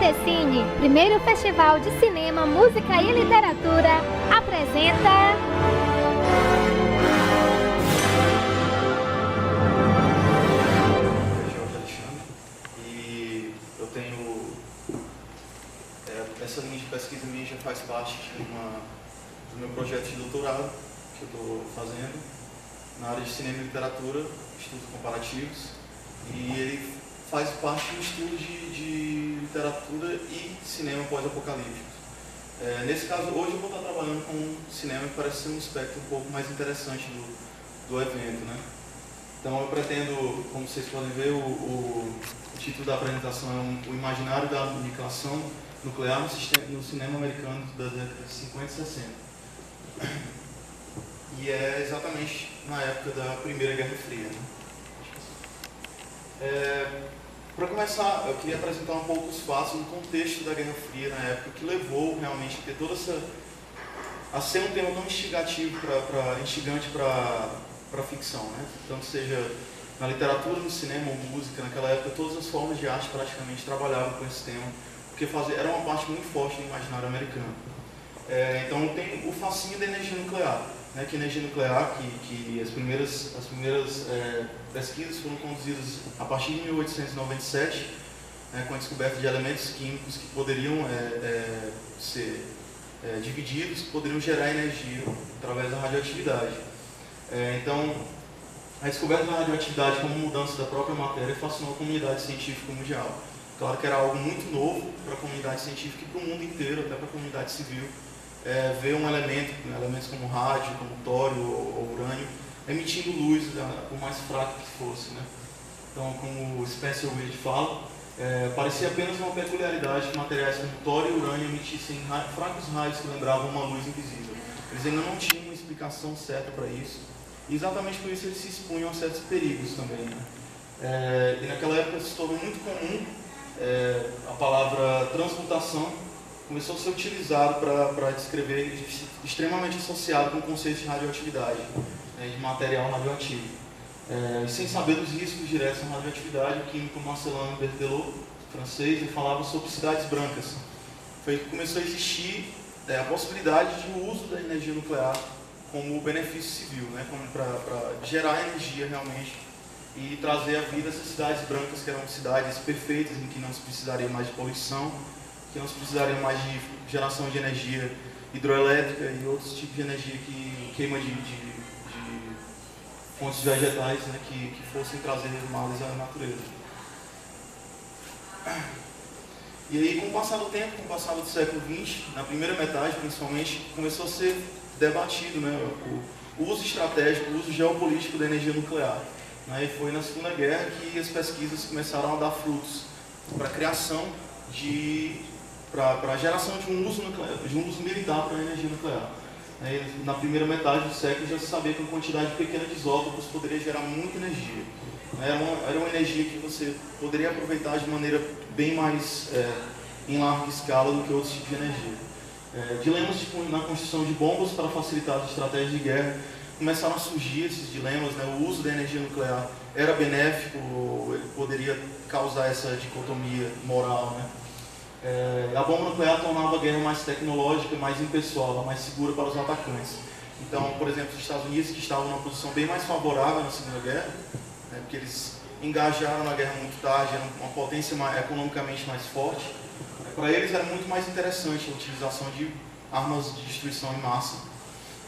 Telecine, primeiro festival de cinema, música e literatura, apresenta... Jorge Alexandre, e eu tenho... essa linha de pesquisa minha já faz parte do meu projeto de doutorado que eu estou fazendo na área de cinema e literatura, estudos comparativos, e ele faz parte do estudo de literatura e cinema pós-apocalíptico. Nesse caso, hoje eu vou estar trabalhando com cinema que parece ser um espectro um pouco mais interessante do evento, né? Então eu pretendo, como vocês podem ver, o título da apresentação é o imaginário da aniquilação nuclear no cinema americano das décadas de 50 e 60. E é exatamente na época da Primeira Guerra Fria, né? Para começar, eu queria apresentar um pouco os fatos do contexto da Guerra Fria na época, que levou realmente a ter toda a ser um tema tão instigante para a ficção, né? Tanto seja na literatura, no cinema ou música, naquela época todas as formas de arte praticamente trabalhavam com esse tema, porque era uma parte muito forte do imaginário americano. Então tem o fascínio da energia nuclear, né? Que a energia nuclear, que as primeiras pesquisas foram conduzidas a partir de 1897, né, com a descoberta de elementos químicos que poderiam ser divididos, que poderiam gerar energia através da radioatividade. Então, a descoberta da radioatividade como mudança da própria matéria fascinou a comunidade científica mundial. Claro que era algo muito novo para a comunidade científica e para o mundo inteiro, até para a comunidade civil, ver elementos como rádio, como tório ou urânio, emitindo luz, por mais fraco que fosse, né? Então, como o Spencer Wade fala, parecia apenas uma peculiaridade que materiais como tório e urânio emitissem fracos raios que lembravam uma luz invisível. Eles ainda não tinham uma explicação certa para isso, e exatamente por isso eles se expunham a certos perigos também, né? E naquela época se tornou muito comum a palavra transmutação, começou a ser utilizado para descrever, extremamente associado com o conceito de radioatividade, de material radioativo. Sem saber dos riscos diretos da radioatividade, o químico Marcelin Berthelot, francês, ele falava sobre cidades brancas. Foi que começou a existir a possibilidade de uso da energia nuclear como benefício civil, né, para gerar energia realmente e trazer à vida essas cidades brancas, que eram cidades perfeitas, em que não se precisaria mais de poluição, que não se precisaria mais de geração de energia hidroelétrica e outros tipos de energia que queima de fontes vegetais, né, que fossem trazer males à natureza. E aí, com o passar do tempo, com o passar do século XX, na primeira metade principalmente, começou a ser debatido, né, o uso estratégico, o uso geopolítico da energia nuclear. Né, e foi na Segunda Guerra que as pesquisas começaram a dar frutos para a criação para a geração de um uso militar para a energia nuclear. Na primeira metade do século já se sabia que uma quantidade pequena de isótopos poderia gerar muita energia. Era uma energia que você poderia aproveitar de maneira bem mais em larga escala do que outros tipos de energia. Dilemas na construção de bombas para facilitar as estratégias de guerra começaram a surgir, esses dilemas, né? O uso da energia nuclear era benéfico, ou ele poderia causar essa dicotomia moral, né? A bomba nuclear tornava a guerra mais tecnológica, mais impessoal, mais segura para os atacantes. Então, por exemplo, os Estados Unidos, que estavam numa posição bem mais favorável na Segunda Guerra, né, porque eles engajaram na guerra muito tarde, eram uma potência economicamente mais forte, para eles era muito mais interessante a utilização de armas de destruição em massa.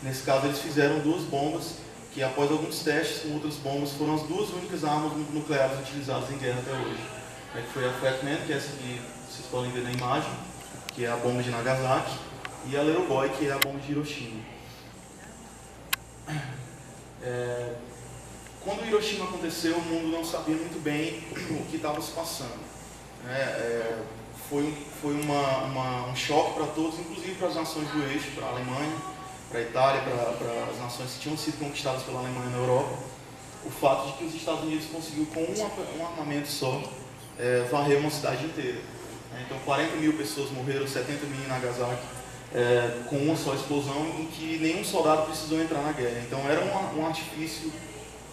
Nesse caso, eles fizeram duas bombas, que após alguns testes com outras bombas, foram as duas únicas armas nucleares utilizadas em guerra até hoje. Que foi a Fat Man, que é essa que vocês podem ver na imagem, que é a bomba de Nagasaki, e a Little Boy, que é a bomba de Hiroshima. Quando Hiroshima aconteceu, o mundo não sabia muito bem o que estava se passando. Foi um choque para todos, inclusive para as nações do eixo, para a Alemanha, para a Itália, para as nações que tinham sido conquistadas pela Alemanha na Europa, o fato de que os Estados Unidos conseguiu, com um armamento só, varrer uma cidade inteira. Então 40 mil pessoas morreram, 70 mil em Nagasaki, com uma só explosão, em que nenhum soldado precisou entrar na guerra. Então era um artifício,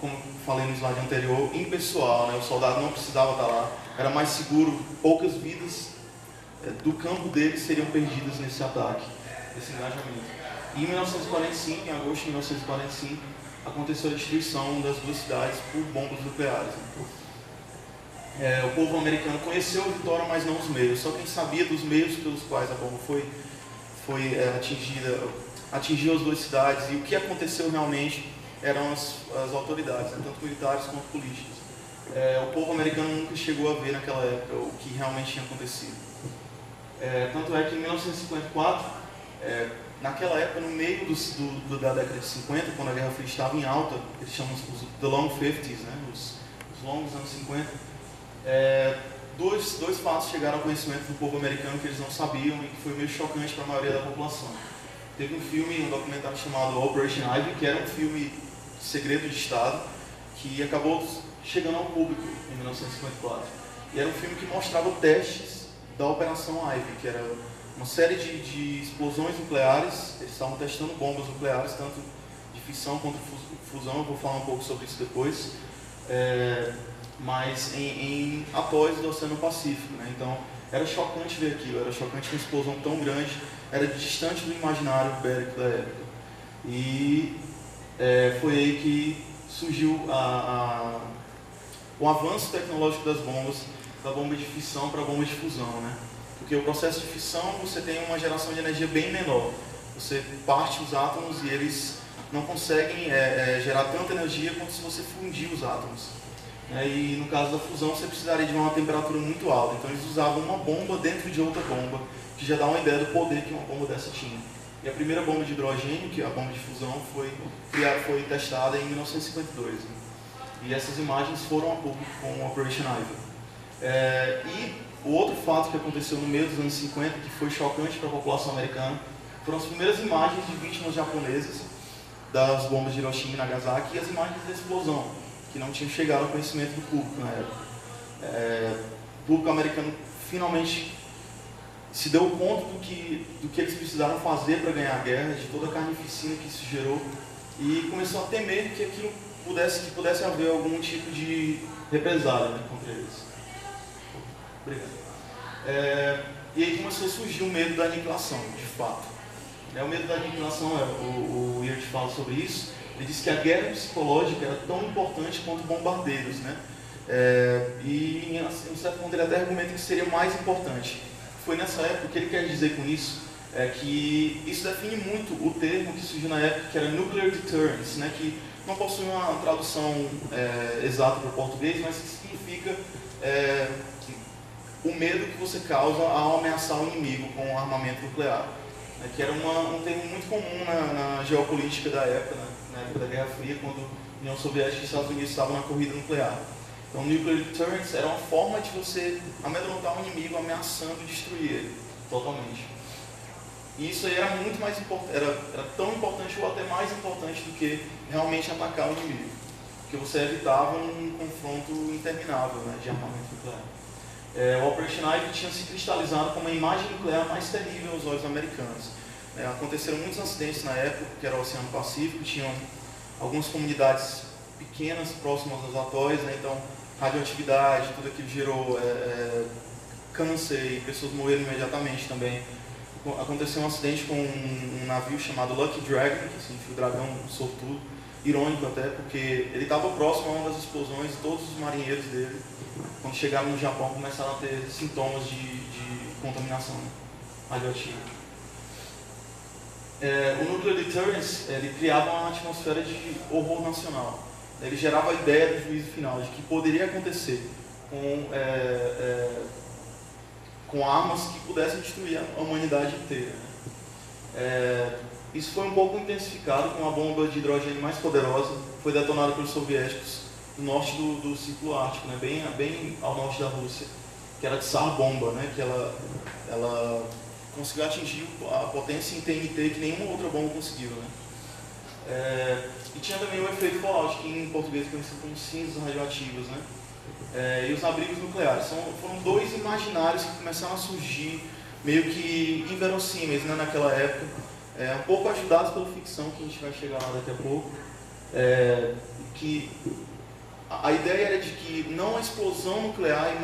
como falei no slide anterior, impessoal, né? O soldado não precisava estar lá, era mais seguro, poucas vidas do campo deles seriam perdidas nesse ataque, nesse engajamento. E em 1945, em agosto de 1945, aconteceu a destruição das duas cidades por bombas nucleares. O povo americano conheceu a vitória, mas não os meios. Só quem sabia dos meios pelos quais a bomba foi atingida, atingiu as duas cidades, e o que aconteceu realmente eram as autoridades, né, tanto militares quanto políticas. O povo americano nunca chegou a ver naquela época o que realmente tinha acontecido. Tanto é que em 1954, naquela época, no meio da década de 50, quando a Guerra Fria estava em alta, eles chamam os The Long 50s, né, os longos anos 50, dois fatos chegaram ao conhecimento do povo americano que eles não sabiam e que foi meio chocante para a maioria da população. Teve um documentário chamado Operation Ivy, que era um filme de segredo de Estado, que acabou chegando ao público em 1954. E era um filme que mostrava testes da Operação Ivy, que era uma série de explosões nucleares. Eles estavam testando bombas nucleares, tanto de fissão quanto fusão. Eu vou falar um pouco sobre isso depois. Mas em atóis do Oceano Pacífico, né? Então era chocante ver aquilo, era chocante uma explosão tão grande, era distante do imaginário bélico da época. E foi aí que surgiu o avanço tecnológico das bombas, da bomba de fissão para a bomba de fusão, né? Porque o processo de fissão, você tem uma geração de energia bem menor. Você parte os átomos e eles não conseguem gerar tanta energia quanto se você fundir os átomos. E no caso da fusão, você precisaria de uma temperatura muito alta. Então eles usavam uma bomba dentro de outra bomba, que já dá uma ideia do poder que uma bomba dessa tinha. E a primeira bomba de hidrogênio, que é a bomba de fusão, foi testada em 1952. Né? E essas imagens foram a público com o Operation Ivy. E o outro fato que aconteceu no meio dos anos 50, que foi chocante para a população americana, foram as primeiras imagens de vítimas japonesas das bombas de Hiroshima e Nagasaki e as imagens da explosão, que não tinham chegado ao conhecimento do público na época. O público americano finalmente se deu conta do que eles precisaram fazer para ganhar a guerra, de toda a carnificina que isso gerou, e começou a temer que aquilo pudesse haver algum tipo de represália, né, contra eles. Obrigado. E aí começou a surgir o medo da aniquilação, de fato. O medo da aniquilação, o Weir fala sobre isso. Ele diz que a guerra psicológica era tão importante quanto bombardeiros, né? E em um certo ponto ele até argumenta que seria mais importante. Foi nessa época, o que ele quer dizer com isso é que isso define muito o termo que surgiu na época, que era Nuclear Deterrence, né? Que não possui uma tradução exata para o português, mas que significa o medo que você causa ao ameaçar o inimigo com um armamento nuclear. Que era um termo muito comum na geopolítica da época, né? Na época da Guerra Fria, quando a União Soviética e os Estados Unidos estavam na corrida nuclear. Então, Nuclear Deterrence era uma forma de você amedrontar o inimigo, ameaçando destruir ele totalmente. E isso aí era muito mais importante, era tão importante ou até mais importante do que realmente atacar o inimigo, porque você evitava um confronto interminável, né, de armamento nuclear. O Operation Ivy tinha se cristalizado como a imagem nuclear mais terrível aos olhos americanos. Aconteceram muitos acidentes na época, que era o Oceano Pacífico, tinham algumas comunidades pequenas próximas aos atóis, né? Então radioatividade, tudo aquilo gerou câncer e pessoas morreram imediatamente também. Aconteceu um acidente com um navio chamado Lucky Dragon, que significa o dragão sortudo, irônico até, porque ele estava próximo a uma das explosões e todos os marinheiros dele, quando chegaram no Japão, começaram a ter sintomas de contaminação radioativa. O Nuclear Deterrence, ele criava uma atmosfera de horror nacional. Ele gerava a ideia do juízo final, de que poderia acontecer com armas que pudessem destruir a humanidade inteira. Isso foi um pouco intensificado com a bomba de hidrogênio mais poderosa, que foi detonada pelos soviéticos no norte do Círculo Ártico, né, bem ao norte da Rússia, que era a Tsar Bomba, né, que ela conseguiu atingir a potência em TNT que nenhuma outra bomba conseguiu. Né. E tinha também o efeito fallout, que em português é conhecido como cinzas radioativas, né, e os abrigos nucleares. Foram dois imaginários que começaram a surgir meio que inverossímeis, né, naquela época, um pouco ajudados pela ficção, que a gente vai chegar lá daqui a pouco, que a ideia era de que não a explosão nuclear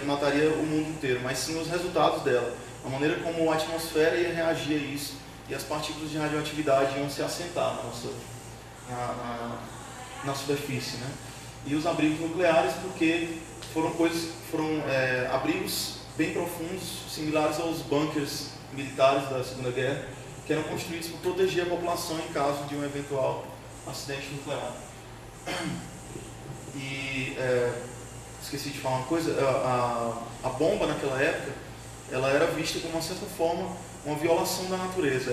mataria o mundo inteiro, mas sim os resultados dela, a maneira como a atmosfera ia reagir a isso e as partículas de radioatividade iam se assentar na superfície, né? E os abrigos nucleares, porque foram abrigos bem profundos, similares aos bunkers militares da Segunda Guerra, que eram construídos para proteger a população em caso de um eventual acidente nuclear. E esqueci de falar uma coisa, a bomba naquela época, ela era vista como, de certa forma, uma violação da natureza.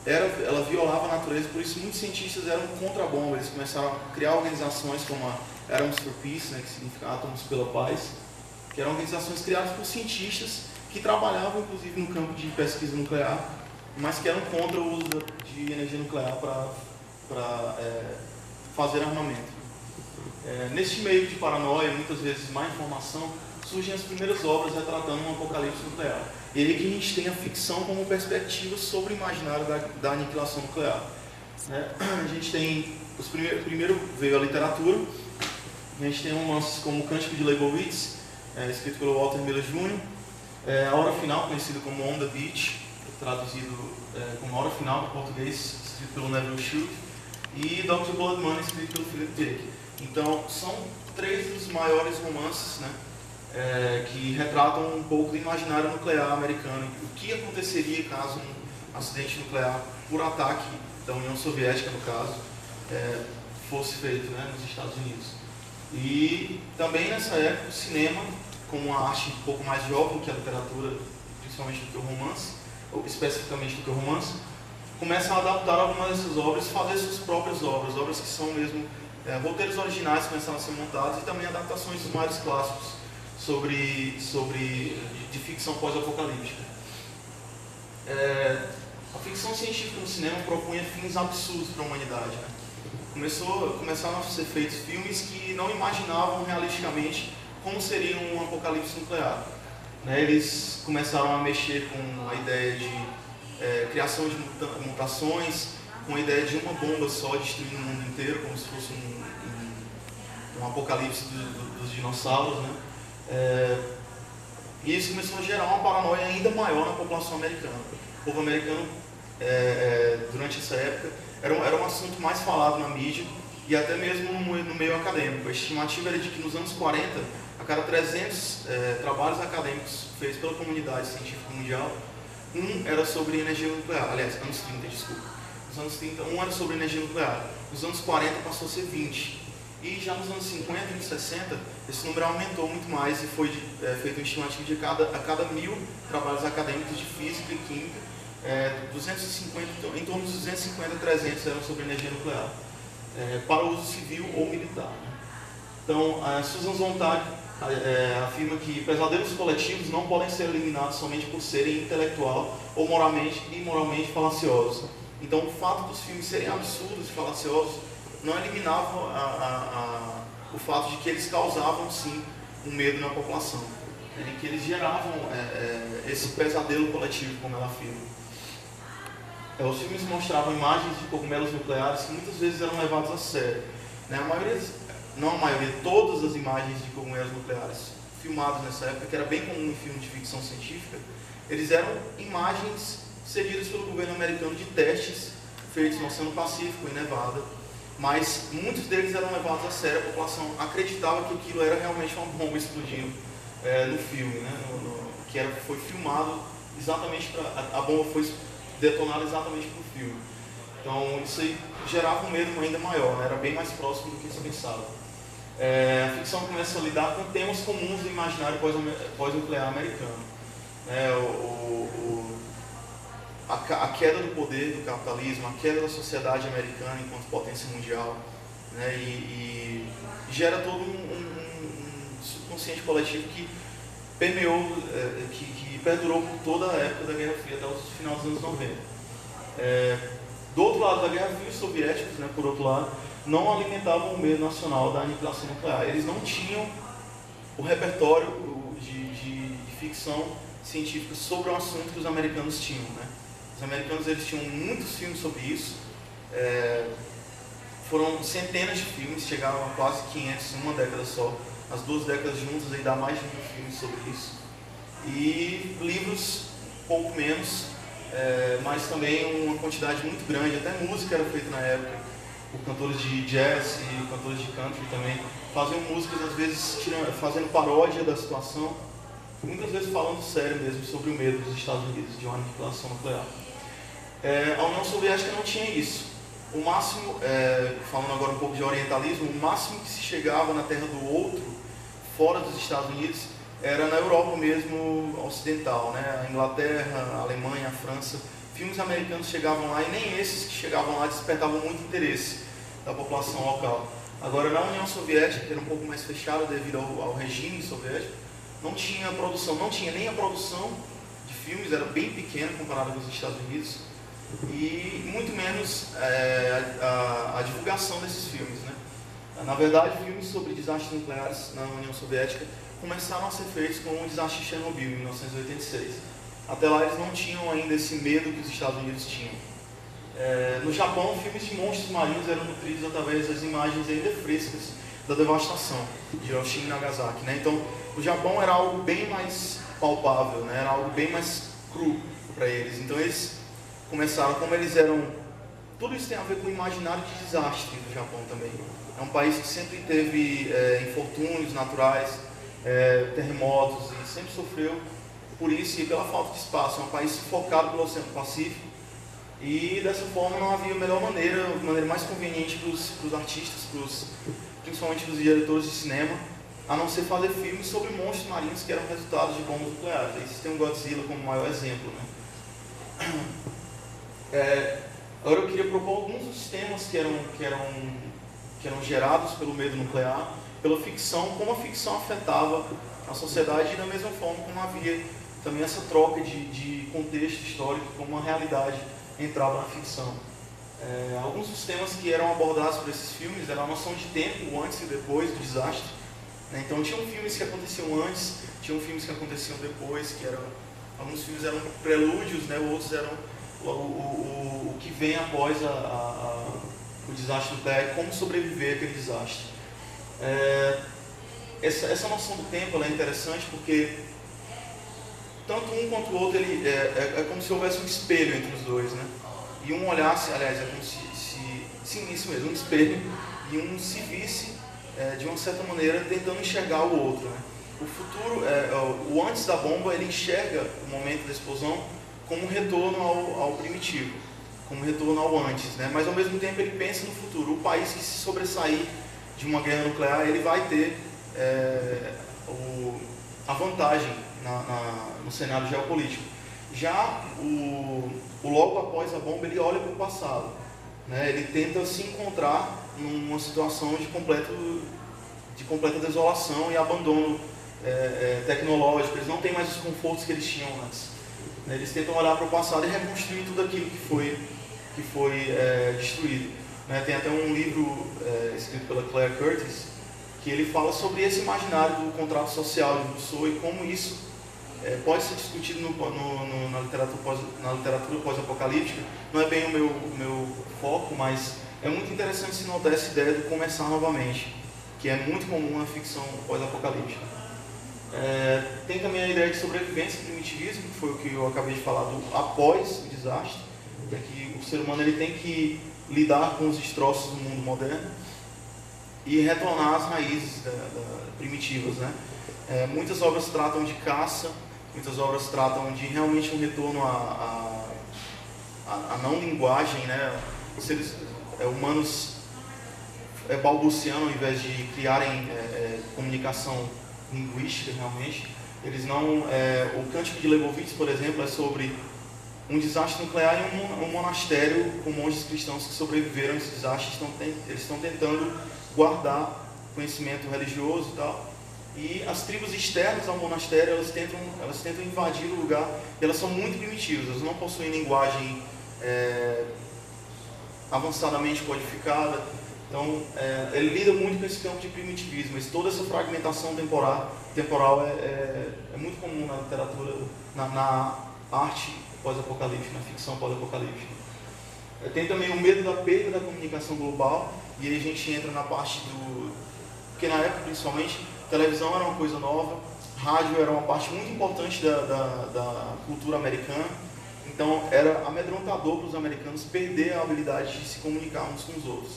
Ela violava a natureza, por isso muitos cientistas eram contra a bomba. Eles começaram a criar organizações como a Atoms for Peace, né, que significa Átomos pela Paz, que eram organizações criadas por cientistas que trabalhavam, inclusive, no campo de pesquisa nuclear, mas que eram contra o uso de energia nuclear para fazer armamento. Neste meio de paranoia, muitas vezes má informação, surgem as primeiras obras retratando um apocalipse nuclear. E aí que a gente tem a ficção como perspectiva sobre o imaginário da aniquilação nuclear. A gente tem, primeiro veio a literatura, a gente tem romances como O Cântico de Leibowitz, escrito pelo Walter Miller Jr., A Hora Final, conhecido como On the Beach, traduzido como A Hora Final para português, escrito pelo Neville Shute, e Dr. Blood Money, escrito pelo Philip Dick. Então, são três dos maiores romances, né, que retratam um pouco do imaginário nuclear americano, o que aconteceria caso um acidente nuclear por ataque da União Soviética, no caso, fosse feito, né, nos Estados Unidos. E também nessa época o cinema, como uma arte um pouco mais jovem que a literatura, principalmente do que o romance, ou especificamente do que o romance, começa a adaptar algumas dessas obras e fazer suas próprias obras que são mesmo roteiros originais começaram a ser montados e também adaptações dos maiores clássicos de ficção pós-apocalíptica. A ficção científica no cinema propunha fins absurdos para a humanidade, né? Começaram a ser feitos filmes que não imaginavam realisticamente como seria um apocalipse nuclear. Eles começaram a mexer com a ideia de criação de mutações, com a ideia de uma bomba só destruindo o mundo inteiro, como se fosse um apocalipse dos dinossauros, né? E isso começou a gerar uma paranoia ainda maior na população americana. O povo americano, durante essa época, era um assunto mais falado na mídia e até mesmo no meio acadêmico. A estimativa era de que nos anos 40, a cada 300 trabalhos acadêmicos feitos pela comunidade científica mundial, um era sobre energia nuclear. Aliás, anos 30, desculpa. Nos anos 30, um era sobre energia nuclear. Nos anos 40 passou a ser 20. E já nos anos 50 e 60, esse número aumentou muito mais e foi feito uma estimativa de a cada 1000 trabalhos acadêmicos de física e química, 250, em torno de 250 a 300 eram sobre energia nuclear, para uso civil ou militar. Então, Susan Sontag afirma que pesadelos coletivos não podem ser eliminados somente por serem intelectual ou moralmente falaciosos. Então, o fato dos filmes serem absurdos e falaciosos não eliminava o fato de que eles causavam, sim, um medo na população, e que eles geravam esse pesadelo coletivo, como ela afirma. Os filmes mostravam imagens de cogumelos nucleares que muitas vezes eram levados a sério. Todas as imagens de cogumelos nucleares filmadas nessa época, que era bem comum em filmes de ficção científica, eles eram imagens cedidas pelo governo americano de testes feitos no Oceano Pacífico, em Nevada, mas muitos deles eram levados a sério. A população acreditava que aquilo era realmente uma bomba explodindo no filme, né? Foi filmado exatamente a bomba foi detonada exatamente para o filme. Então isso aí gerava um medo ainda maior, né? Era bem mais próximo do que se pensava. A ficção começa a lidar com temas comuns do imaginário pós-nuclear americano. A queda do poder do capitalismo, a queda da sociedade americana enquanto potência mundial, né? E gera todo um subconsciente coletivo que permeou, que perdurou por toda a época da Guerra Fria, até o final dos anos 90. Do outro lado da Guerra Fria, os soviéticos, né, por outro lado, não alimentavam o medo nacional da aniquilação nuclear. Eles não tinham o repertório de ficção científica sobre o assunto que os americanos tinham, né? Os americanos, eles tinham muitos filmes sobre isso, foram centenas de filmes, chegaram a quase 500 em uma década só. As 2 décadas juntas aí dá mais de 1000 filmes sobre isso. E livros, pouco menos, mas também uma quantidade muito grande, até música era feita na época. Os cantores de jazz e cantores de country também faziam músicas, às vezes fazendo paródia da situação, muitas vezes falando sério mesmo sobre o medo dos Estados Unidos de uma aniquilação nuclear. A União Soviética não tinha isso. O máximo, falando agora um pouco de orientalismo, o máximo que se chegava na terra do outro, fora dos Estados Unidos, era na Europa mesmo, ocidental, né? A Inglaterra, a Alemanha, a França. Filmes americanos chegavam lá e nem esses que chegavam lá despertavam muito interesse da população local. Agora, na União Soviética, que era um pouco mais fechada devido ao regime soviético, não tinha produção, não tinha nem a produção de filmes, era bem pequena comparada com os Estados Unidos, e muito menos a divulgação desses filmes, né? Na verdade, filmes sobre desastres nucleares na União Soviética começaram a ser feitos com o desastre de Chernobyl, em 1986. Até lá eles não tinham ainda esse medo que os Estados Unidos tinham. No Japão, filmes de monstros marinhos eram nutridos através das imagens ainda frescas da devastação de Hiroshima e Nagasaki, né? Então, o Japão era algo bem mais palpável, né? Era algo bem mais cru para eles. Então, eles começaram, como eles eram... Tudo isso tem a ver com o imaginário de desastre do Japão também. É um país que sempre teve infortúnios naturais, terremotos, e sempre sofreu por isso e pela falta de espaço. É um país focado pelo Oceano Pacífico, e dessa forma não havia melhor maneira, mais conveniente para os artistas, principalmente para os diretores de cinema, a não ser fazer filmes sobre monstros marinhos que eram resultados de bombas nucleares. Aí vocês têm o Godzilla como o maior exemplo, né? Agora eu queria propor alguns dos temas que eram gerados pelo medo nuclear, pela ficção, como a ficção afetava a sociedade, e da mesma forma como havia também essa troca de contexto histórico, como a realidade entrava na ficção. Alguns dos temas que eram abordados por esses filmes eram a noção de tempo, o antes e depois do desastre, né? Então tinham filmes que aconteciam antes, tinham filmes que aconteciam depois, alguns filmes eram prelúdios, né? Outros eram o que vem após o desastre nuclear, como sobreviver àquele desastre. Essa noção do tempo ela é interessante porque tanto um quanto o outro é como se houvesse um espelho entre os dois, né? E um olhasse, aliás, é como sim, isso mesmo, um espelho, e um se visse de uma certa maneira tentando enxergar o outro, né? O futuro, o antes da bomba, ele enxerga o momento da explosão como um retorno ao primitivo, como um retorno ao antes, né? Mas ao mesmo tempo ele pensa no futuro. O país que se sobressair de uma guerra nuclear, ele vai ter a vantagem no cenário geopolítico. Já o logo após a bomba, ele olha para o passado, né? Ele tenta se encontrar numa situação de completa desolação e abandono tecnológico. Eles não têm mais os confortos que eles tinham antes. Eles tentam olhar para o passado e reconstruir tudo aquilo que foi destruído. Tem até um livro escrito pela Claire Curtis, que ele fala sobre esse imaginário do contrato social de Rousseau e como isso pode ser discutido na literatura pós-apocalíptica. Não é bem o meu foco, mas é muito interessante se notar essa ideia do começar novamente, que é muito comum na ficção pós-apocalíptica. Tem também a ideia de sobrevivência e primitivismo, que foi o que eu acabei de falar do após o desastre, que o ser humano ele tem que lidar com os destroços do mundo moderno e retornar às raízes primitivas, né? Muitas obras tratam de caça, muitas obras tratam de realmente um retorno à não linguagem, né? Seres humanos balbuciando ao invés de criarem comunicação linguística realmente. Eles não... o Cântico de Leibowitz, por exemplo, é sobre um desastre nuclear em um monastério com monges cristãos que sobreviveram a esse desastre. Eles estão tentando guardar conhecimento religioso e tal. E as tribos externas ao monastério, elas tentam invadir o lugar, e elas são muito primitivas, elas não possuem linguagem avançadamente codificada. Então, ele lida muito com esse campo de primitivismo, mas toda essa fragmentação temporal é muito comum na literatura, na arte pós-apocalíptica, na ficção pós-apocalíptica. Tem também o medo da perda da comunicação global, e aí a gente entra na parte do... Porque na época, principalmente, televisão era uma coisa nova, rádio era uma parte muito importante da cultura americana, então era amedrontador para os americanos perder a habilidade de se comunicar uns com os outros.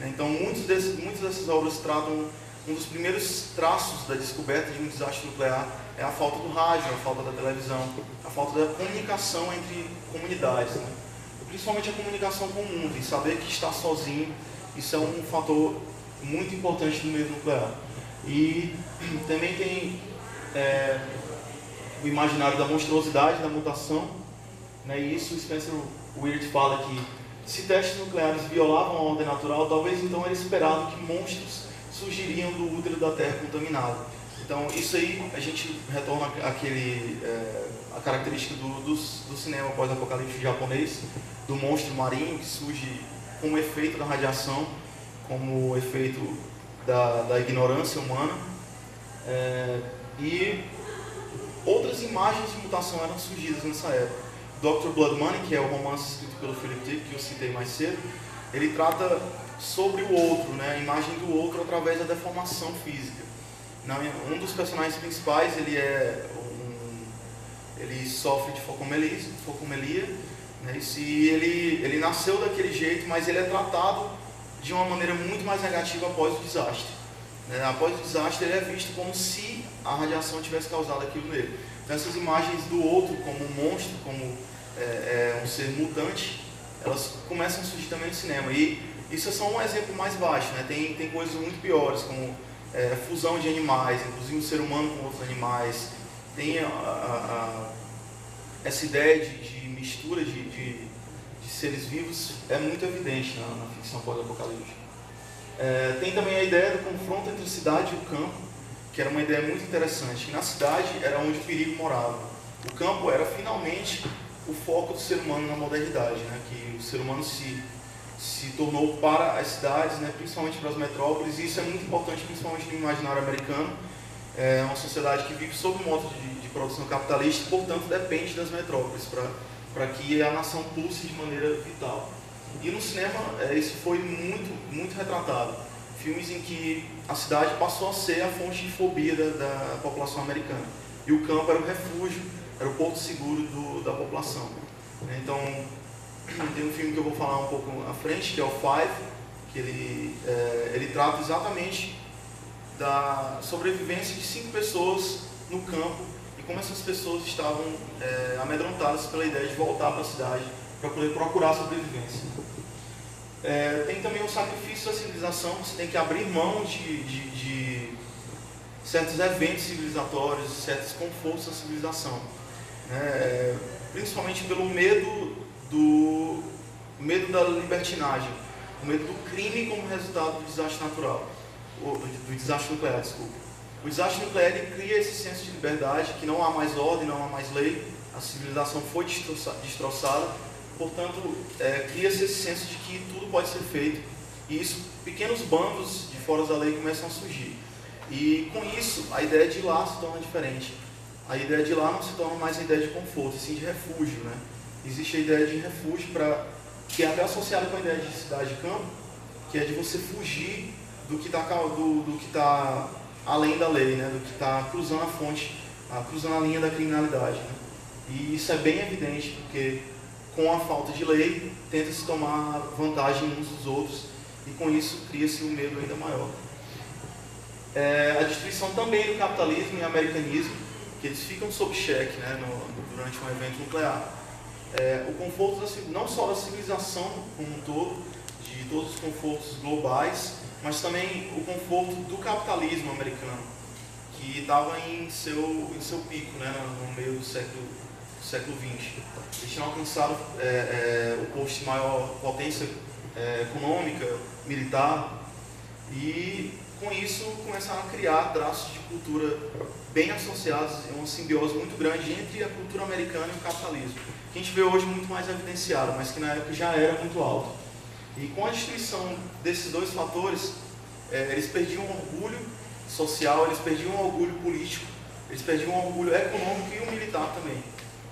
Então muitas dessas obras tratam, um dos primeiros traços da descoberta de um desastre nuclear é a falta do rádio, a falta da televisão, a falta da comunicação entre comunidades, né? Principalmente a comunicação com o mundo, e saber que está sozinho, isso é um fator muito importante no meio nuclear. E também tem o imaginário da monstruosidade, da mutação, né? E isso Spencer Weird fala que se testes nucleares violavam a ordem natural, talvez então era esperado que monstros surgiriam do útero da Terra contaminado. Então isso aí a gente retorna a característica do cinema pós-apocalíptico japonês, do monstro marinho que surge como efeito da radiação, como efeito da ignorância humana. E outras imagens de mutação eram surgidas nessa época. Dr. Blood Money, que é o romance escrito pelo Philip Dick, que eu citei mais cedo, ele trata sobre o outro, né, a imagem do outro através da deformação física. Um dos personagens principais, ele sofre de focomelia, né, e ele nasceu daquele jeito, mas ele é tratado de uma maneira muito mais negativa após o desastre. Após o desastre, ele é visto como se a radiação tivesse causado aquilo nele. Então, essas imagens do outro como um monstro, como um ser mutante, elas começam a surgir também no cinema. E isso é só um exemplo mais baixo, né? Tem coisas muito piores, como fusão de animais, inclusive o ser humano com outros animais. Tem essa ideia de mistura de seres vivos, é muito evidente na ficção pós-apocalíptica. Tem também a ideia do confronto entre a cidade e o campo, que era uma ideia muito interessante. Na cidade era onde o perigo morava. O campo era finalmente o foco do ser humano na modernidade, né? Que o ser humano se tornou para as cidades, né? Principalmente para as metrópoles, e isso é muito importante, principalmente no imaginário americano. É uma sociedade que vive sob o modo de produção capitalista e, portanto, depende das metrópoles para que a nação pulse de maneira vital. E no cinema isso foi muito retratado. Filmes em que a cidade passou a ser a fonte de fobia da população americana. E o campo era o refúgio, era o porto seguro da população. Então, tem um filme que eu vou falar um pouco à frente, que é o Five, que ele trata exatamente da sobrevivência de 5 pessoas no campo e como essas pessoas estavam amedrontadas pela ideia de voltar para a cidade para poder procurar sobrevivência. Tem também o sacrifício da civilização, você tem que abrir mão de certos eventos civilizatórios, certos confortos da civilização, principalmente pelo medo da libertinagem, o medo do crime como resultado do desastre natural, do desastre nuclear, desculpa. O desastre nuclear ele cria esse senso de liberdade, que não há mais ordem, não há mais lei, a civilização foi destroçada. Portanto, cria-se esse senso de que tudo pode ser feito, e isso, pequenos bandos de fora da lei começam a surgir. E com isso, a ideia de lá se torna diferente. A ideia de lá não se torna mais a ideia de conforto, e sim de refúgio, né? Existe a ideia de refúgio, que é até associada com a ideia de cidade-campo, que é de você fugir do que está além da lei, né? Do que está cruzando a fonte, cruzando a linha da criminalidade, né? E isso é bem evidente, porque com a falta de lei, tenta-se tomar vantagem uns dos outros, e com isso cria-se um medo ainda maior. A destruição também do capitalismo e americanismo, que eles ficam sob cheque, né, durante um evento nuclear. O conforto não só da civilização como um todo, de todos os confortos globais, mas também o conforto do capitalismo americano, que estava em seu pico, né, no meio do século XX. Eles tinham alcançado o posto de maior potência econômica, militar, e com isso começaram a criar traços de cultura bem associados, uma simbiose muito grande entre a cultura americana e o capitalismo, que a gente vê hoje muito mais evidenciado, mas que na época já era muito alto. E com a destruição desses dois fatores, eles perdiam o orgulho social, eles perdiam o orgulho político, eles perdiam o orgulho econômico e o militar também.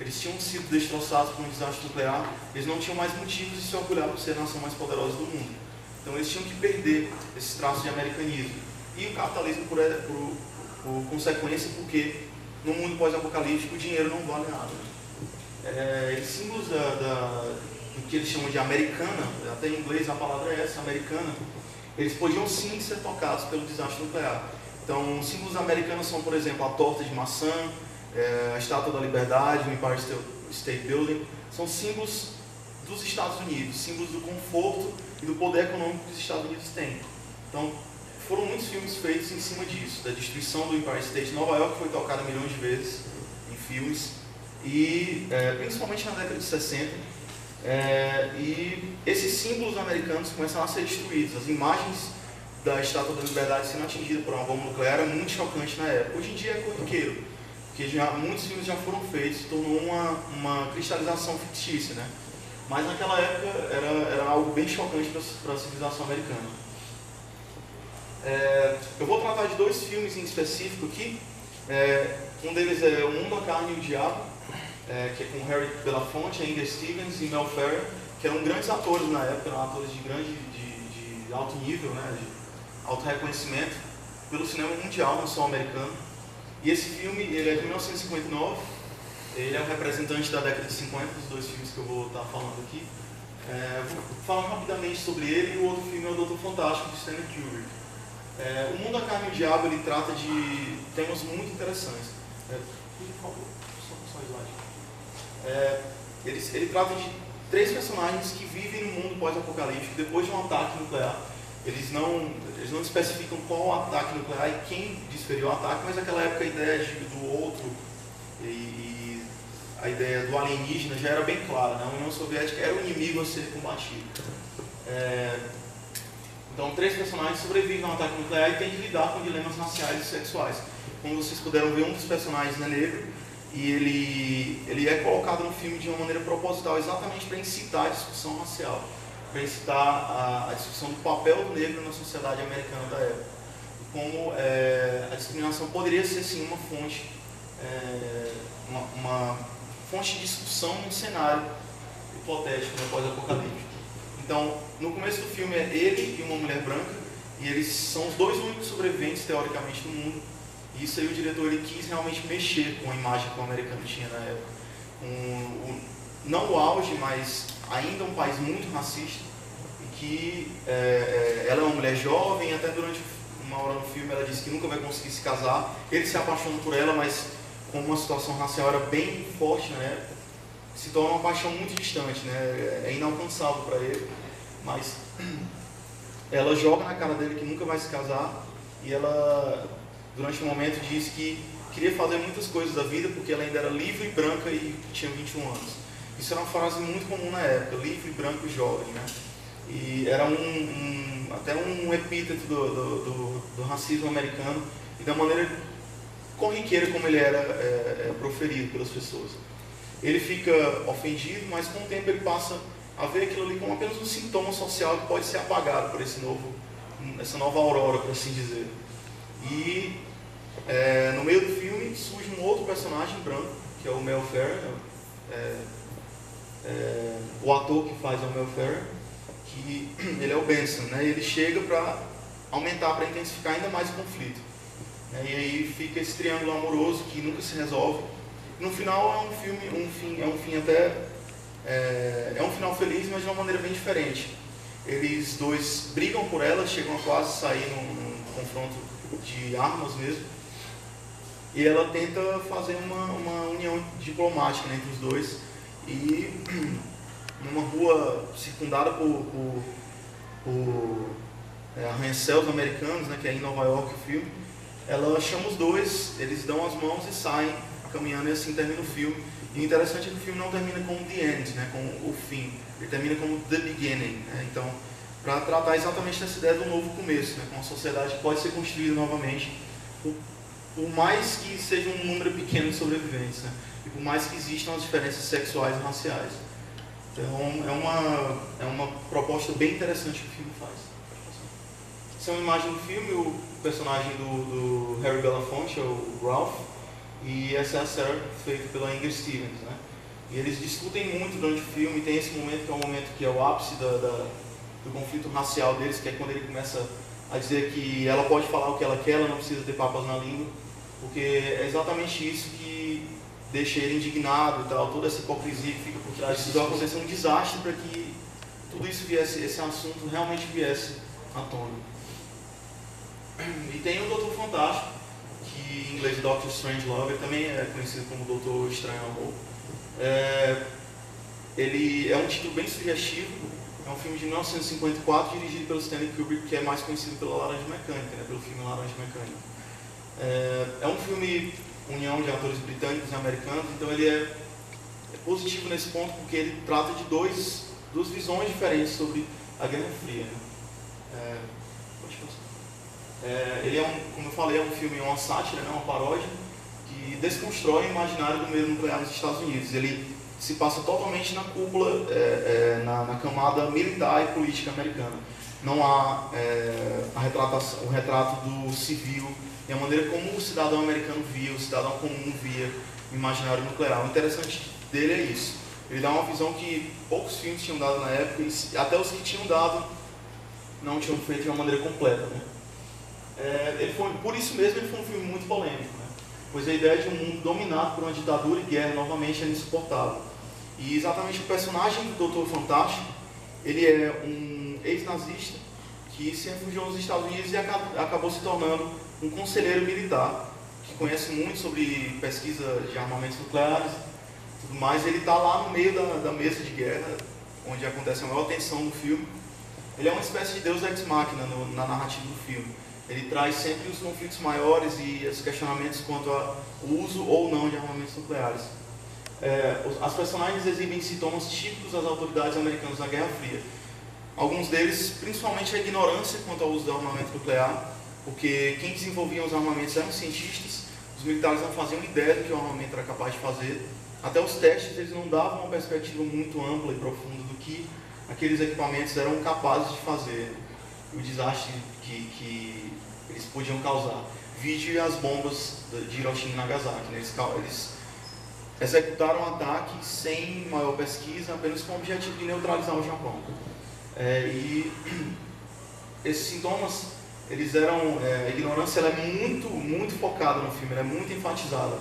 eles tinham sido destroçados por um desastre nuclear, eles não tinham mais motivos de se orgulhar por ser a nação mais poderosa do mundo. Então eles tinham que perder esses traços de americanismo. E o capitalismo por consequência, porque no mundo pós-apocalíptico o dinheiro não vale nada. Eles símbolos do que eles chamam de americana, até em inglês a palavra é essa, americana, eles podiam sim ser tocados pelo desastre nuclear. Então, símbolos americanos são, por exemplo, a torta de maçã, a Estátua da Liberdade, o Empire State Building, são símbolos dos Estados Unidos, símbolos do conforto e do poder econômico que os Estados Unidos têm. Então, foram muitos filmes feitos em cima disso, da destruição do Empire State. Nova York foi tocada milhões de vezes em filmes, e principalmente na década de 60. E esses símbolos americanos começaram a ser destruídos. As imagens da Estátua da Liberdade sendo atingida por uma bomba nuclear era muito chocante na época. Hoje em dia é corriqueiro, porque muitos filmes já foram feitos, se tornou uma cristalização fictícia, né? Mas naquela época era algo bem chocante para a civilização americana. Eu vou tratar de dois filmes em específico aqui. Um deles é O Mundo, a Carne e o Diabo, que é com Harry Belafonte, Inger Stevens e Mel Ferrer, que eram grandes atores na época, eram atores de alto nível, né, de alto reconhecimento pelo cinema mundial, não só americano. E esse filme, ele é de 1959, ele é o representante da década de 50, dos dois filmes que eu vou estar falando aqui. Vou falar rapidamente sobre ele, e o outro filme é o Doutor Fantástico, de Stanley Kubrick. O Mundo, a Carne e o Diabo, ele trata de temas muito interessantes. Por favor, só slide. Ele trata de três personagens que vivem no mundo pós-apocalíptico depois de um ataque nuclear. Eles não especificam qual o ataque nuclear e quem desferiu o ataque, mas naquela época a ideia do outro e a ideia do alienígena já era bem clara, né? A União Soviética era o inimigo a ser combatido. Então, três personagens sobrevivem a um ataque nuclear e têm de lidar com dilemas raciais e sexuais. Como vocês puderam ver, um dos personagens é negro, e ele é colocado no filme de uma maneira proposital, exatamente para incitar a discussão racial, para incitar a discussão do papel do negro na sociedade americana da época. E como a discriminação poderia ser, sim, uma fonte, uma fonte de discussão num cenário hipotético, né, pós-apocalíptico. Então, no começo do filme é ele e uma mulher branca, e eles são os dois únicos sobreviventes, teoricamente, do mundo. E isso aí o diretor ele quis realmente mexer com a imagem que o americano tinha na época. Não o auge, mas ainda um país muito racista, e que ela é uma mulher jovem, até durante uma hora no filme ela disse que nunca vai conseguir se casar. Ele se apaixona por ela, mas como uma situação racial era bem forte na época, se torna uma paixão muito distante, né? É inalcançável para ele, mas ela joga na cara dele que nunca vai se casar, e ela, durante um momento, diz que queria fazer muitas coisas da vida porque ela ainda era livre, branca e tinha 21 anos. Isso era uma frase muito comum na época, livre, branco e jovem, né? E era até um epíteto do racismo americano e da maneira corriqueira como ele era proferido pelas pessoas. Ele fica ofendido, mas com o tempo ele passa a ver aquilo ali como apenas um sintoma social que pode ser apagado por essa nova aurora, por assim dizer. E no meio do filme surge um outro personagem branco, que é o Mel Ferrer, o ator que faz é o Mel Ferrer, que ele é o Benson, né? Ele chega para aumentar, para intensificar ainda mais o conflito. E aí fica esse triângulo amoroso que nunca se resolve. No final é um final feliz, mas de uma maneira bem diferente. Eles dois brigam por ela, chegam a quase sair num confronto de armas mesmo. E ela tenta fazer uma união diplomática, né, entre os dois. E numa rua circundada por arranha-céus americanos, né, que é em Nova York o filme, ela chama os dois, eles dão as mãos e saem caminhando, e assim termina o filme. E o interessante é que o filme não termina como the end, né, como o fim, ele termina como the beginning, né? Então, para tratar exatamente dessa ideia do novo começo, né, com uma sociedade que pode ser construída novamente, por mais que seja um número pequeno de sobreviventes, né, e por mais que existam as diferenças sexuais e raciais. Então, é uma proposta bem interessante que o filme faz. Essa é uma imagem do filme, o personagem do Harry Belafonte, é o Ralph, e essa é a Sarah, feita pela Inger Stevens, né? E eles discutem muito durante o filme, tem esse momento que é o momento que é o ápice do conflito racial deles, que é quando ele começa a dizer que ela pode falar o que ela quer, ela não precisa ter papas na língua, porque é exatamente isso que deixa ele indignado e tal, toda essa hipocrisia que fica por trás disso. Vai acontecer um desastre para que tudo isso viesse, esse assunto realmente viesse à tona. E tem o Doutor Fantástico, que em inglês é Doctor Strangelove, ele também é conhecido como Doutor Estranho Amor. Ele é um título bem sugestivo, é um filme de 1954 dirigido pelo Stanley Kubrick, que é mais conhecido pela Laranja Mecânica, né, pelo filme Laranja Mecânica. É um filme união de atores britânicos e americanos, então ele é positivo nesse ponto porque ele trata de duas visões diferentes sobre a Guerra Fria. Né? Ele como eu falei, é um filme, uma sátira, né, uma paródia, que desconstrói o imaginário do medo nuclear nos Estados Unidos. Ele se passa totalmente na cúpula, na camada militar e política americana. Não há o retrato do civil e a maneira como o cidadão americano via, o cidadão comum via o imaginário nuclear. O interessante dele é isso. Ele dá uma visão que poucos filmes tinham dado na época, e até os que tinham dado não tinham feito de uma maneira completa. Né? Por isso mesmo ele foi um filme muito polêmico, né? Pois a ideia de um mundo dominado por uma ditadura e guerra novamente era insuportável. E exatamente o personagem do Doutor Fantástico, ele é um ex-nazista que se refugiou nos Estados Unidos e acabou se tornando um conselheiro militar, que conhece muito sobre pesquisa de armamentos nucleares e tudo mais. Ele está lá no meio da mesa de guerra, onde acontece a maior tensão do filme. Ele é uma espécie de deus ex machina na narrativa do filme. Ele traz sempre os conflitos maiores e os questionamentos quanto ao uso ou não de armamentos nucleares. As personagens exibem sintomas típicos das autoridades americanas na Guerra Fria. Alguns deles, principalmente a ignorância quanto ao uso do armamento nuclear, porque quem desenvolvia os armamentos eram cientistas, os militares não faziam ideia do que o armamento era capaz de fazer. Até os testes eles não davam uma perspectiva muito ampla e profunda do que aqueles equipamentos eram capazes de fazer, o desastre que eles podiam causar. Vide as bombas de Hiroshima e Nagasaki. Né? Eles executaram um ataque sem maior pesquisa, apenas com o objetivo de neutralizar o Japão. E esses sintomas, eles eram, a ignorância ela é muito focada no filme, ela é muito enfatizada,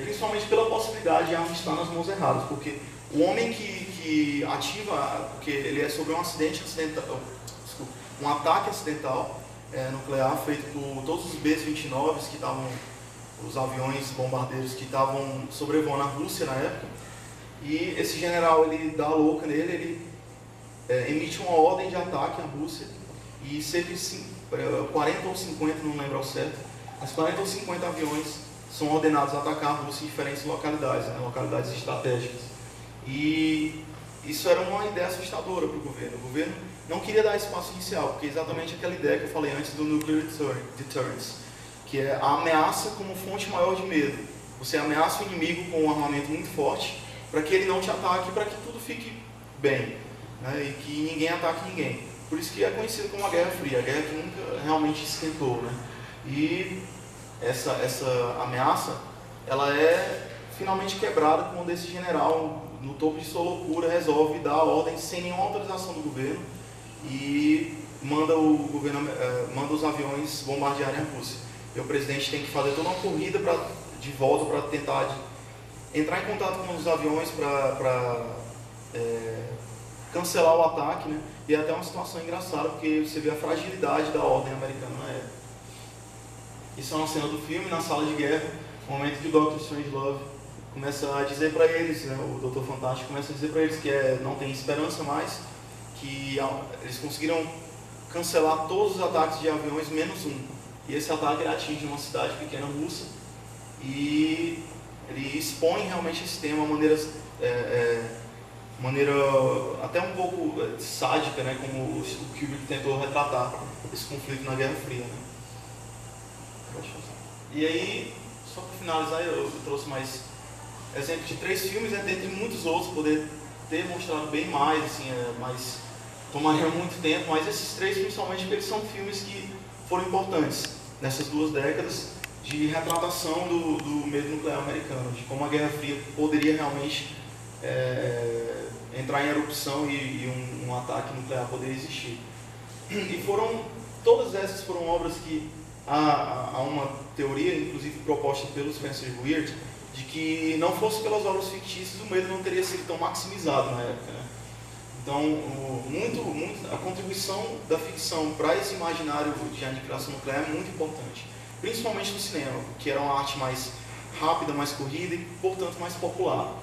principalmente pela possibilidade de a arma estar nas mãos erradas, porque o homem que ativa, porque ele é sobre um um ataque acidental nuclear feito por todos os B-29s que estavam, os aviões bombardeiros que estavam sobrevoando a Rússia na época, e esse general ele dá a louca nele, ele emite uma ordem de ataque à Rússia, e cerca de 40 ou 50, não lembro ao certo, mas 40 ou 50 aviões são ordenados a atacar a Rússia em diferentes localidades, né, localidades estratégicas. E isso era uma ideia assustadora para o governo. O governo não queria dar espaço inicial, porque é exatamente aquela ideia que eu falei antes do nuclear deterrence, que é a ameaça como fonte maior de medo. Você ameaça o inimigo com um armamento muito forte para que ele não te ataque, para que tudo fique bem, né, e que ninguém ataque ninguém. Por isso que é conhecido como a Guerra Fria, a guerra que nunca realmente esquentou. Né? E essa ameaça, ela é finalmente quebrada quando esse general, no topo de sua loucura, resolve dar a ordem sem nenhuma autorização do governo e manda os aviões bombardearem a Rússia. E o presidente tem que fazer toda uma corrida de volta para tentar entrar em contato com os aviões para cancelar o ataque, né? E é até uma situação engraçada, porque você vê a fragilidade da ordem americana na época. Isso é uma cena do filme, na sala de guerra, no momento que o Dr. Strangelove começa a dizer para eles, né, o Doutor Fantástico começa a dizer para eles que não tem esperança mais, que eles conseguiram cancelar todos os ataques de aviões, menos um. E esse ataque ele atinge uma cidade pequena russa, e ele expõe realmente esse tema de maneira até um pouco sádica, né, como o Kubrick tentou retratar esse conflito na Guerra Fria. Né? E aí, só para finalizar, eu trouxe mais exemplos de 3 filmes, dentre muitos outros, poder ter mostrado bem mais, assim, mas tomaria muito tempo, mas esses 3 principalmente porque eles são filmes que foram importantes nessas 2 décadas de retratação do medo nuclear americano, de como a Guerra Fria poderia realmente entrar em erupção e um ataque nuclear poderia existir. E todas essas foram obras que há uma teoria, inclusive proposta pelo Spencer Weird, de que não fosse pelas obras fictícias o medo não teria sido tão maximizado na época, né? Então, a contribuição da ficção para esse imaginário de aniquilação nuclear é muito importante, principalmente no cinema, que era uma arte mais rápida, mais corrida e, portanto, mais popular.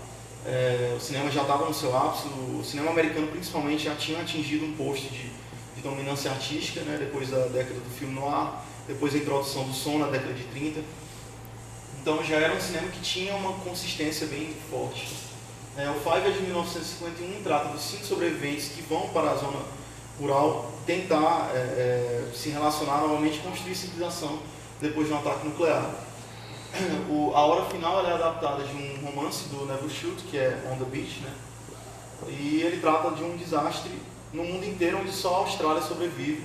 O cinema já estava no seu ápice, o cinema americano principalmente já tinha atingido um posto de dominância artística, né, depois da década do filme noir, depois da introdução do som na década de 30. Então já era um cinema que tinha uma consistência bem forte. O Five é de 1951, trata dos 5 sobreviventes que vão para a zona rural tentar se relacionar novamente e construir civilização depois de um ataque nuclear. A Hora Final ela é adaptada de um romance do Neville Shute, que é On the Beach, né? E ele trata de um desastre no mundo inteiro onde só a Austrália sobrevive,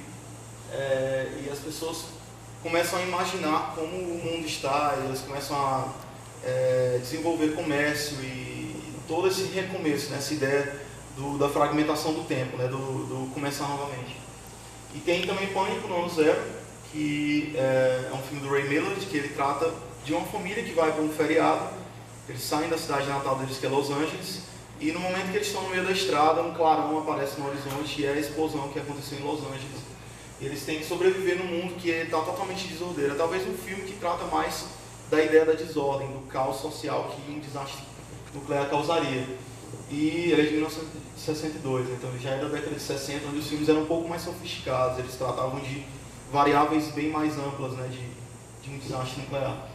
e as pessoas começam a imaginar como o mundo está, e elas começam a desenvolver comércio e todo esse recomeço, né? Essa ideia da fragmentação do tempo, né? do começar novamente. E tem também Pânico no Ano Zero, que é um filme do Ray Millard, que ele trata de uma família que vai para um feriado. Eles saem da cidade natal deles, que é Los Angeles, e no momento que eles estão no meio da estrada, um clarão aparece no horizonte e é a explosão que aconteceu em Los Angeles. E eles têm que sobreviver num mundo que está totalmente desordeiro. É talvez um filme que trata mais da ideia da desordem, do caos social que um desastre nuclear causaria. E ele é de 1962, então já é da década de 60, onde os filmes eram um pouco mais sofisticados, eles tratavam de variáveis bem mais amplas, né, de um desastre nuclear.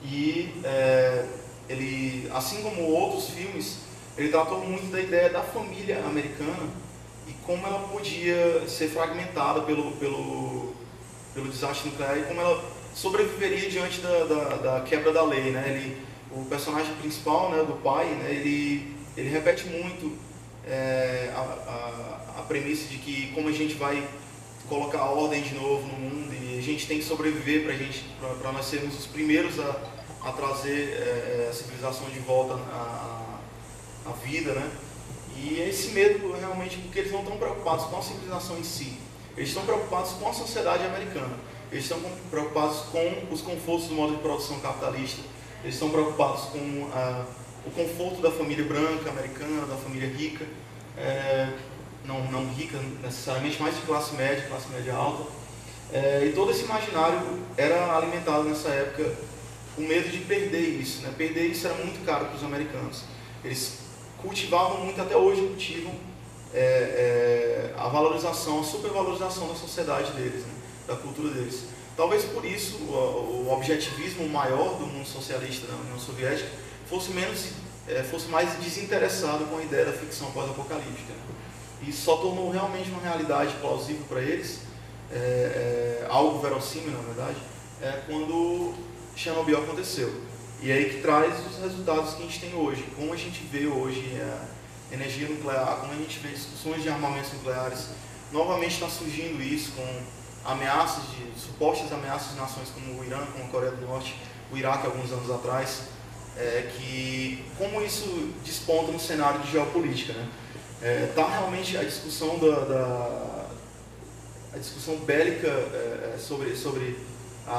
E ele, assim como outros filmes, ele tratou muito da ideia da família americana e como ela podia ser fragmentada pelo desastre nuclear e como ela sobreviveria diante da quebra da lei, né? O personagem principal, né, do pai, né, ele repete muito a premissa de que como a gente vai colocar ordem de novo no mundo e a gente tem que sobreviver para nós sermos os primeiros a trazer a civilização de volta à vida, né? E esse medo realmente, porque eles não estão preocupados com a civilização em si, eles estão preocupados com a sociedade americana, eles estão preocupados com os confortos do modo de produção capitalista, eles estão preocupados com o conforto da família branca americana, da família rica, não rica necessariamente, mas de classe média alta. E todo esse imaginário era alimentado nessa época o medo de perder isso, né? Perder isso era muito caro para os americanos. Eles cultivavam muito, até hoje cultivam, a valorização, a supervalorização da sociedade deles, né? Da cultura deles. Talvez por isso o objetivismo maior do mundo socialista da União Soviética fosse mais desinteressado com a ideia da ficção pós-apocalíptica, né? Isso só tornou realmente uma realidade plausível para eles, algo verossímil na verdade, quando Chernobyl aconteceu. E é aí que traz os resultados que a gente tem hoje, como a gente vê hoje a energia nuclear, como a gente vê discussões de armamentos nucleares. Novamente está surgindo isso com supostas ameaças de nações como o Irã, como a Coreia do Norte, o Iraque alguns anos atrás, como isso desponta no cenário de geopolítica, né? Realmente a discussão a discussão bélica sobre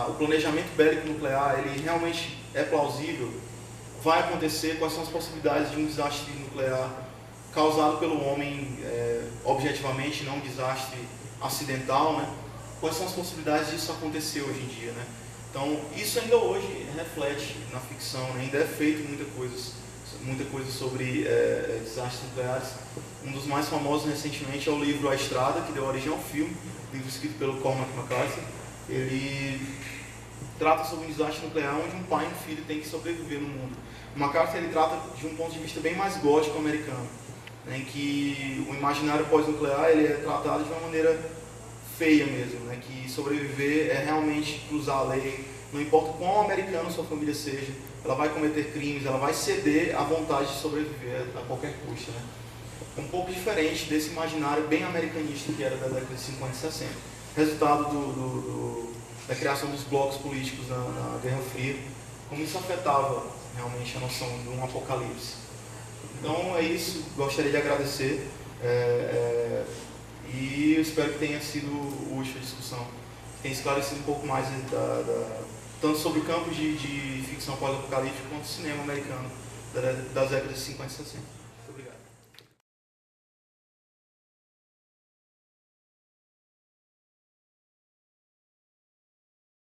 o planejamento bélico nuclear, ele realmente é plausível? Vai acontecer? Quais são as possibilidades de um desastre nuclear causado pelo homem objetivamente, não um desastre acidental, né? Quais são as possibilidades disso acontecer hoje em dia, né? Então, isso ainda hoje reflete na ficção, né? Ainda é feito muita coisa sobre desastres nucleares. Um dos mais famosos recentemente é o livro A Estrada, que deu origem ao filme, livro escrito pelo Cormac McCarthy. Ele trata sobre um desastre nuclear onde um pai e um filho têm que sobreviver no mundo. O McCarthy ele trata de um ponto de vista bem mais gótico americano, né, em que o imaginário pós-nuclear ele é tratado de uma maneira feia mesmo, né, que sobreviver é realmente cruzar a lei, não importa quão americano sua família seja, ela vai cometer crimes, ela vai ceder à vontade de sobreviver a qualquer custo, né. É um pouco diferente desse imaginário bem americanista que era da década de 50 e 60. Resultado da criação dos blocos políticos na Guerra Fria, como isso afetava realmente a noção de um apocalipse. Então é isso, gostaria de agradecer e eu espero que tenha sido útil a discussão, que tenha esclarecido um pouco mais tanto sobre o campo de ficção pós-apocalíptica quanto o cinema americano das décadas de 50 e 60.